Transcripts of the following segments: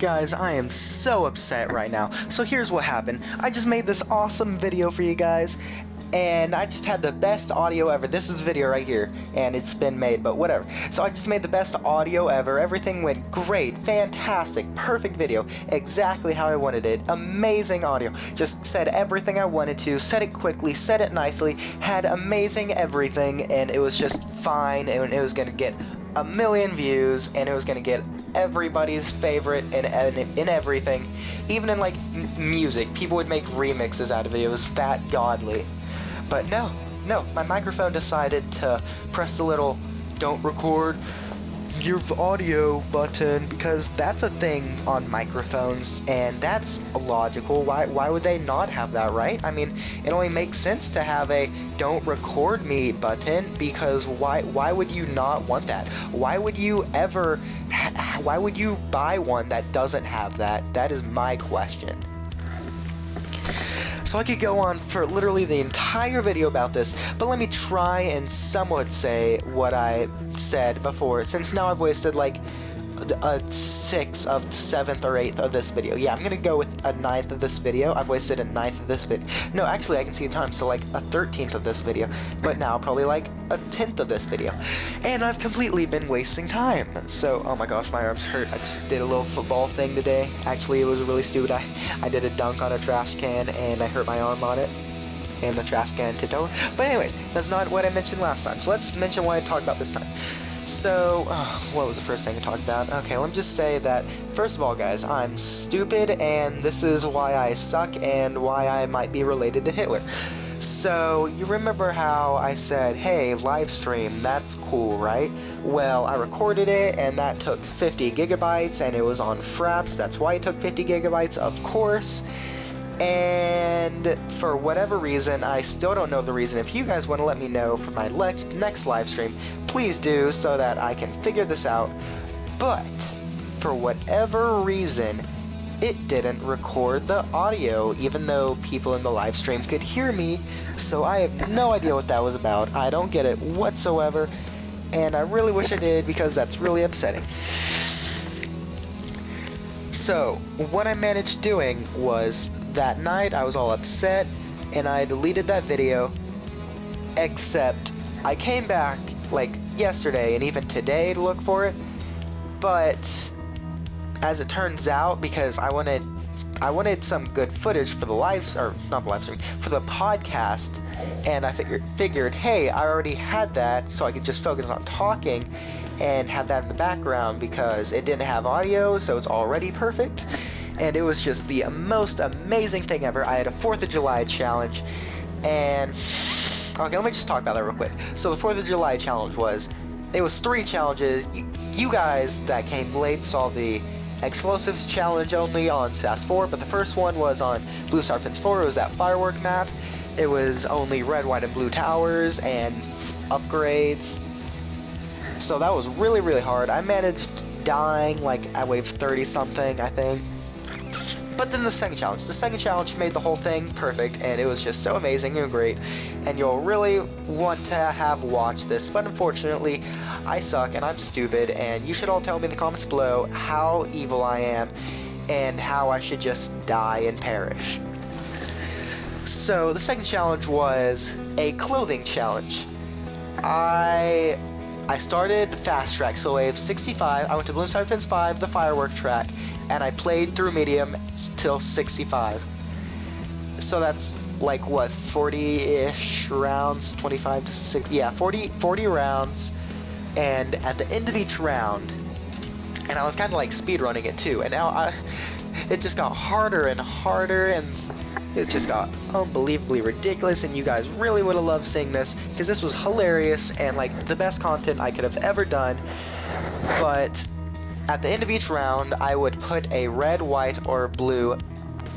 Guys, I am so upset right now. So here's what happened. I just made this awesome video for you guys, and I just had the best audio ever. This is video right here, and it's been made, but whatever. So I just made the best audio ever. Everything went great, fantastic, perfect video, exactly how I wanted it. Amazing audio. Just said everything I wanted to, said it quickly, said it nicely, had amazing everything, and it was just fine, and it was gonna get a million views, and it was gonna get everybody's favorite in everything. Even in like music, people would make remixes out of it. It was that godly. But no, my microphone decided to press the little don't record your audio button, because that's a thing on microphones, and that's illogical. Why would they not have that, right? I mean, it only makes sense to have a don't record me button, because why would you not want that? Why would you buy one that doesn't have that? That is my question. So I could go on for literally the entire video about this, but let me try and somewhat say what I said before, since now I've wasted like a 6th of 7th or 8th of this video. Yeah, I'm gonna go with a 9th of this video. I've wasted a 9th of this video. No, actually I can see the time, so like a 13th of this video, but now probably like a 10th of this video. And I've completely been wasting time. So, oh my gosh, my arms hurt. I just did a little football thing today. Actually, it was really stupid. I did a dunk on a trash can and I hurt my arm on it, and the trash can tipped over. But anyways, that's not what I mentioned last time, so let's mention what I talked about this time. So, what was the first thing I talked about? Okay, let me just say that, first of all, guys, I'm stupid, and this is why I suck, and why I might be related to Hitler. So, you remember how I said, hey, live stream, that's cool, right? Well, I recorded it, and that took 50 gigabytes, and it was on Fraps. That's why it took 50 gigabytes, of course. And for whatever reason, I still don't know the reason. If you guys want to let me know for my next live stream, please do, so that I can figure this out. But for whatever reason, it didn't record the audio, even though people in the live stream could hear me. So I have no idea what that was about. I don't get it whatsoever, and I really wish I did, because that's really upsetting. So what I managed doing was, that night I was all upset and I deleted that video, except I came back like yesterday and even today to look for it, but as it turns out, because I wanted some good footage for the for the podcast, and I figured, hey, I already had that, so I could just focus on talking and have that in the background, because it didn't have audio, so it's already perfect. And it was just the most amazing thing ever. I had a 4th of July challenge, and okay, let me just talk about that real quick. So the 4th of July challenge was 3 challenges. You guys that came late saw the explosives challenge only on SAS 4, but the first one was on Bloonarius 4. It was that firework map. It was only red, white, and blue towers and upgrades. So that was really, really hard. I managed dying like at wave 30 something, I think. But then the second challenge made the whole thing perfect, and it was just so amazing and great, and you'll really want to have watched this. But unfortunately, I suck and I'm stupid, and you should all tell me in the comments below how evil I am and how I should just die and perish. So the second challenge was a clothing challenge. I started fast track, so wave 65, I went to Bloonarius 5, the firework track, and I played through medium till 65. So that's like what, 40-ish rounds, 25 to 60, yeah, 40 rounds, and at the end of each round, and I was kind of like speedrunning it too, and now it just got harder and harder, and it just got unbelievably ridiculous, and you guys really would have loved seeing this, because this was hilarious and like the best content I could have ever done. But at the end of each round, I would put a red, white, or blue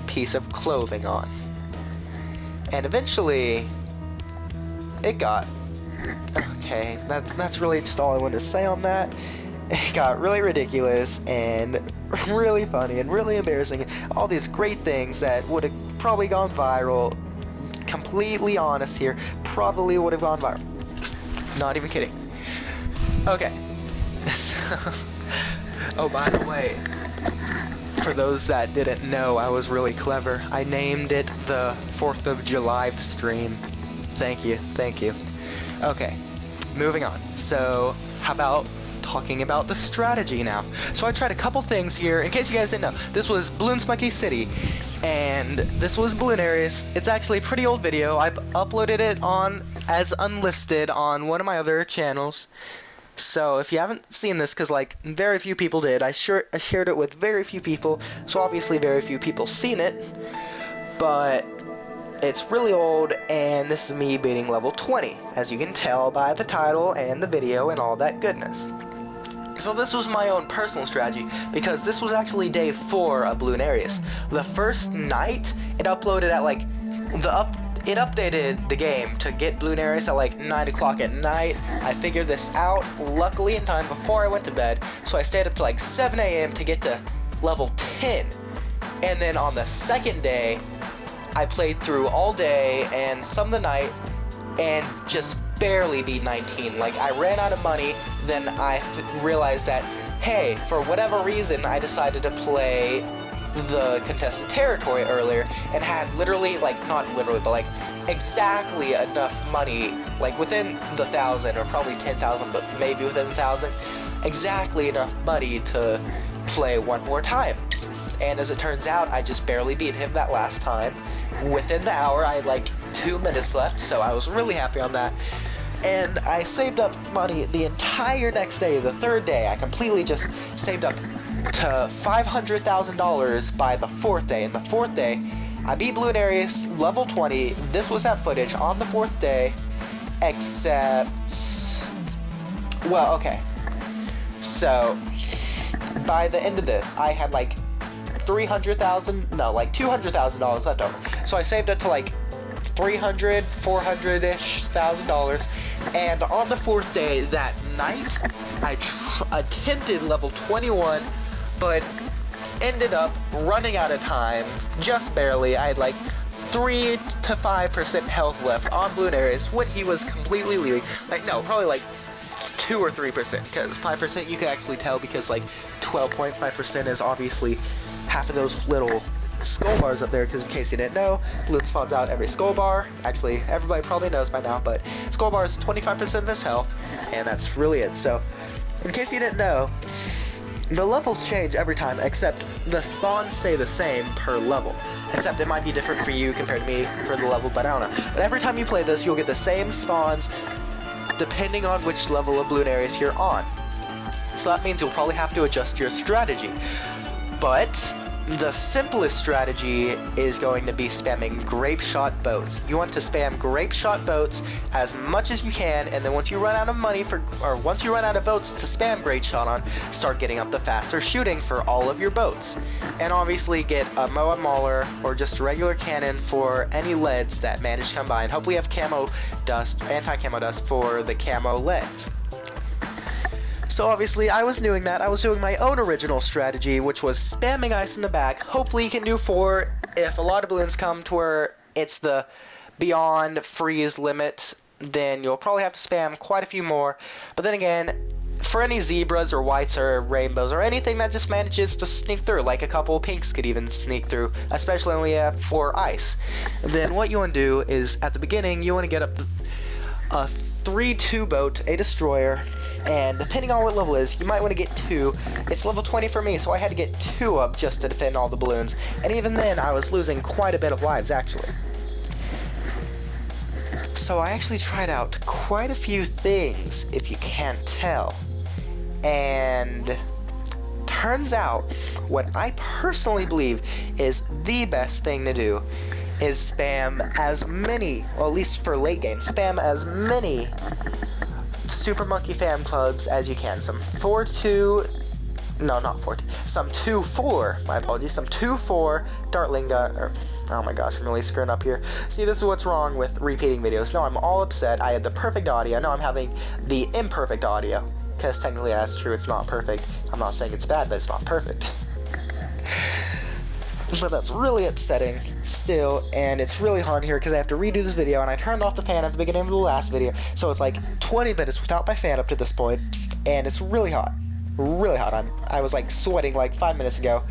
piece of clothing on. And eventually, it got... Okay, that's really just all I wanted to say on that. It got really ridiculous and really funny and really embarrassing. All these great things that would have probably gone viral. Completely honest here, probably would have gone viral. Not even kidding. Okay. Oh, by the way, For those that didn't know, I was really clever. I named it the 4th of July stream. Thank you, thank you. Okay, moving on. So, how about talking about the strategy now? So I tried a couple things here. In case you guys didn't know, this was Bloons Monkey City, and this was Bloonarius. It's actually a pretty old video. I've uploaded it on as unlisted on one of my other channels. So if you haven't seen this, because like very few people did, I shared it with very few people, so obviously very few people seen it, but it's really old, and this is me beating level 20, as you can tell by the title and the video and all that goodness. So this was my own personal strategy, because this was actually day 4 of Bloonarius. The first night, it uploaded at like, it updated the game to get Bloonarius at like 9 o'clock at night. I figured this out, luckily in time before I went to bed, so I stayed up to like 7 a.m. to get to level 10. And then on the second day, I played through all day and some of the night, and just barely beat 19. Like, I ran out of money, then I realized that, hey, for whatever reason, I decided to play the contested territory earlier, and had literally, like, not literally, but like exactly enough money, like within the 1,000 or probably 10,000, but maybe within 1,000, exactly enough money to play one more time. And as it turns out, I just barely beat him that last time. Within the hour, I had like 2 minutes left, so I was really happy on that. And I saved up money the entire next day, the third day. I completely just saved up to $500,000 by the 4th day. And the 4th day, I beat Bloonarius level 20. This was that footage on the 4th day, except, well, okay. So by the end of this, I had like $200,000 left over. So I saved up to like $400-ish thousand. And on the 4th day that night, I attempted level 21, but ended up running out of time, just barely. I had like 3 to 5% health left on Bloonarius when he was completely leaving. Like, no, probably like 2 or 3%, because 5% you can actually tell, because like 12.5% is obviously half of those little skull bars up there, because in case you didn't know, Bloon spawns out every skull bar. Actually, everybody probably knows by now, but skull bar is 25% of his health, and that's really it. So, in case you didn't know, the levels change every time, except the spawns stay the same per level. Except it might be different for you compared to me for the level, but I don't know. But every time you play this, you'll get the same spawns, depending on which level of Bloonarius you're on. So that means you'll probably have to adjust your strategy. But the simplest strategy is going to be spamming grape shot boats. You want to spam grape shot boats as much as you can, and then once you run out of money once you run out of boats to spam grape shot on, start getting up the faster shooting for all of your boats. And obviously get a Moab Mauler or just a regular cannon for any leads that manage to come by, and hopefully have camo dust, anti-camo dust for the camo leads. So obviously I was doing that. I was doing my own original strategy, which was spamming ice in the back. Hopefully you can do 4 if a lot of balloons come to where it's the beyond freeze limit, then you'll probably have to spam quite a few more. But then again, for any zebras or whites or rainbows or anything that just manages to sneak through, like a couple of pinks could even sneak through, especially only for ice, then what you want to do is at the beginning you want to get up a 3-2 boat, a destroyer, and depending on what level it is, you might want to get 2. It's level 20 for me, so I had to get 2 up just to defend all the balloons, and even then I was losing quite a bit of lives actually. So I actually tried out quite a few things, if you can't tell, and turns out what I personally believe is the best thing to do is spam as many, or at least for late game, spam as many Super Monkey fan clubs as you can. Some 2-4, my apologies, some 2-4 Dartling gun, oh my gosh, I'm really screwing up here. See, this is what's wrong with repeating videos. No, I'm all upset. I had the perfect audio, now I'm having the imperfect audio, because technically that's true, it's not perfect. I'm not saying it's bad, but it's not perfect. But that's really upsetting still, and it's really hard here because I have to redo this video, and I turned off the fan at the beginning of the last video, so it's like 20 minutes without my fan up to this point, and it's really hot. Really hot. I was like sweating like 5 minutes ago.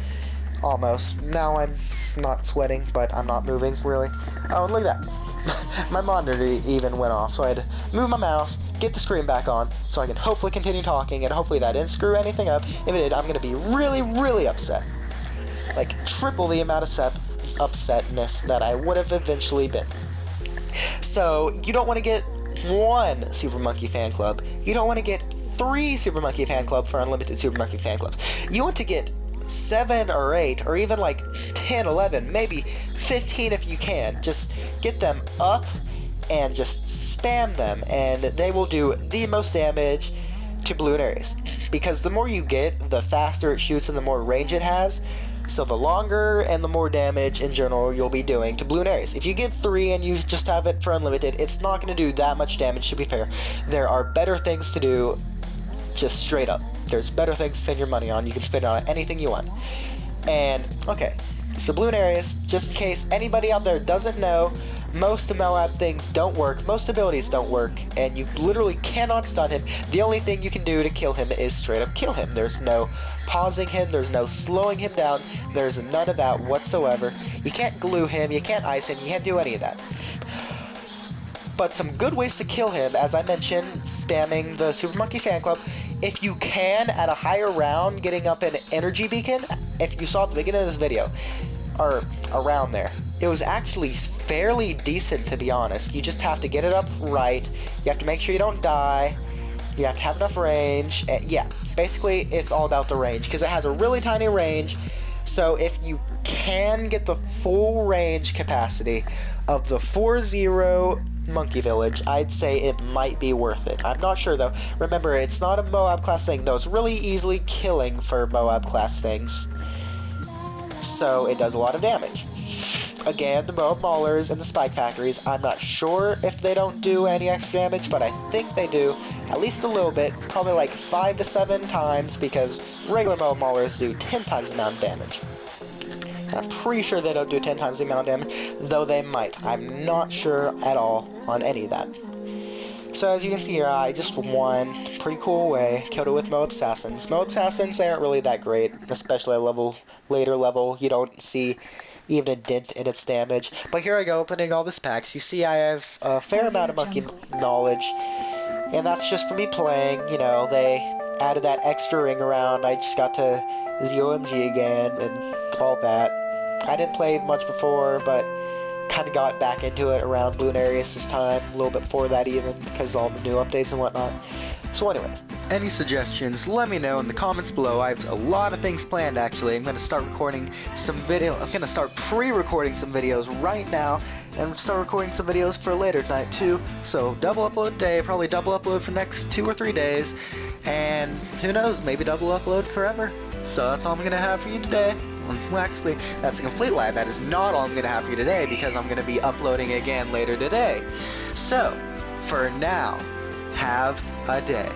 Almost. Now I'm not sweating, but I'm not moving, really. Oh, look at that. My monitor even went off, so I had to move my mouse, get the screen back on, so I can hopefully continue talking, and hopefully that didn't screw anything up. If it did, I'm going to be really, really upset. Like, triple the amount of upsetness that I would have eventually been. So, you don't want to get 1 Super Monkey Fan Club. You don't want to get 3 Super Monkey Fan Club for unlimited Super Monkey Fan Clubs. You want to get 7 or 8, or even like 10, 11, maybe 15 if you can. Just get them up and just spam them, and they will do the most damage to Bloonarius. Because the more you get, the faster it shoots and the more range it has. So the longer and the more damage in general you'll be doing to Bloonarius. If you get 3 and you just have it for unlimited, it's not going to do that much damage, to be fair. There are better things to do, just straight up. There's better things to spend your money on. You can spend it on anything you want. And, okay, so Bloonarius, just in case anybody out there doesn't know, most Moab things don't work, most abilities don't work, and you literally cannot stun him. The only thing you can do to kill him is straight up kill him. There's no pausing him, there's no slowing him down, there's none of that whatsoever. You can't glue him, you can't ice him, you can't do any of that. But some good ways to kill him, as I mentioned, spamming the Super Monkey Fan Club. If you can, at a higher round, getting up an energy beacon, if you saw at the beginning of this video, or around there, it was actually fairly decent, to be honest. You just have to get it up right, you have to make sure you don't die, you have to have enough range, yeah, basically it's all about the range, because it has a really tiny range. So if you can get the full range capacity of the 4-0 Monkey Village, I'd say it might be worth it. I'm not sure though. Remember, it's not a Moab class thing, though it's really easily killing for Moab class things. So it does a lot of damage. Again, the Moab Maulers and the Spike Factories, I'm not sure if they don't do any extra damage, but I think they do, at least a little bit, probably like 5 to 7 times, because regular Moab Maulers do 10 times the amount of damage. I'm pretty sure they don't do 10 times the amount of damage, though they might. I'm not sure at all on any of that. So as you can see here, I just won pretty cool way, killed it with Moab Assassins. Moab Assassins, they aren't really that great, especially at later level, you don't see even a dent in its damage. But here I go, opening all these packs. You see I have a fair amount of monkey knowledge, and that's just for me playing. You know, they added that extra ring around, I just got to ZOMG again, and all that. I didn't play much before, but kind of got back into it around Bloonarius this time, a little bit before that even, because of all the new updates and whatnot. So anyways, any suggestions, let me know in the comments below. I have a lot of things planned, actually. I'm going to start recording some video. I'm going to start pre-recording some videos right now, and start recording some videos for later tonight too. So double upload day, probably double upload for the next 2 or 3 days, and who knows, maybe double upload forever. So that's all I'm going to have for you today. Well, actually, that's a complete lie. That is not all I'm going to have for you today, because I'm going to be uploading again later today. So, for now, have a day.